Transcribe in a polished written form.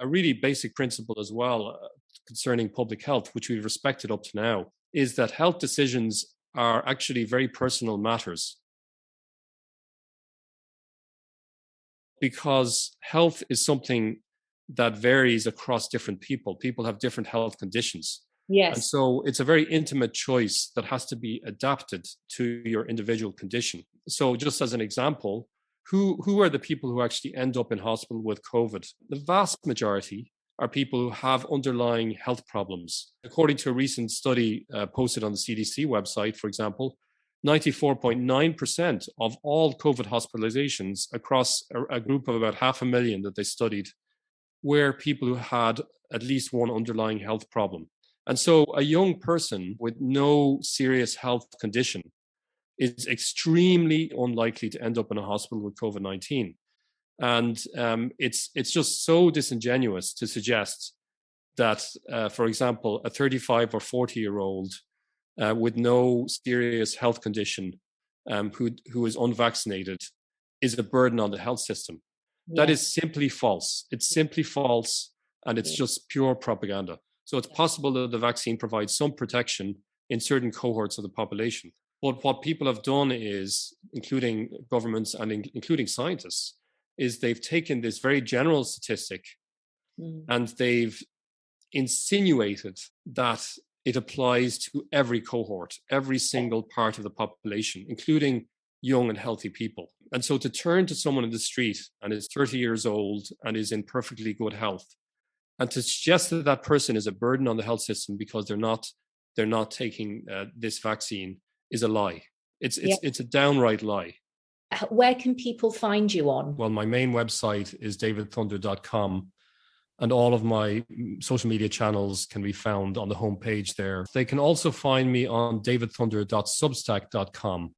A really basic principle as well concerning public health, which we've respected up to now, is that health decisions are actually very personal matters. Because health is something that varies across different people. People have different health conditions. Yes. And so it's a very intimate choice that has to be adapted to your individual condition. So just as an example, who are the people who actually end up in hospital with COVID? The vast majority are people who have underlying health problems. According to a recent study posted on the CDC website, for example, 94.9% of all COVID hospitalizations across a group of about 500,000 that they studied were people who had at least one underlying health problem. And so a young person with no serious health condition is extremely unlikely to end up in a hospital with COVID-19. And it's just so disingenuous to suggest that, for example, a 35 or 40-year-old with no serious health condition who is unvaccinated is a burden on the health system. Yeah. That is simply false. It's simply false, and it's just pure propaganda. So it's possible that the vaccine provides some protection in certain cohorts of the population. But what people have done is, including governments and including scientists, is they've taken this very general statistic and they've insinuated that it applies to every cohort, every single part of the population, including young and healthy people. And so to turn to someone in the street and is 30 years old and is in perfectly good health, and to suggest that that person is a burden on the health system because they're not taking this vaccine is a lie. It's a downright lie. Where can people find you on? Well, my main website is davidthunder.com. And all of my social media channels can be found on the homepage there. They can also find me on davidthunder.substack.com.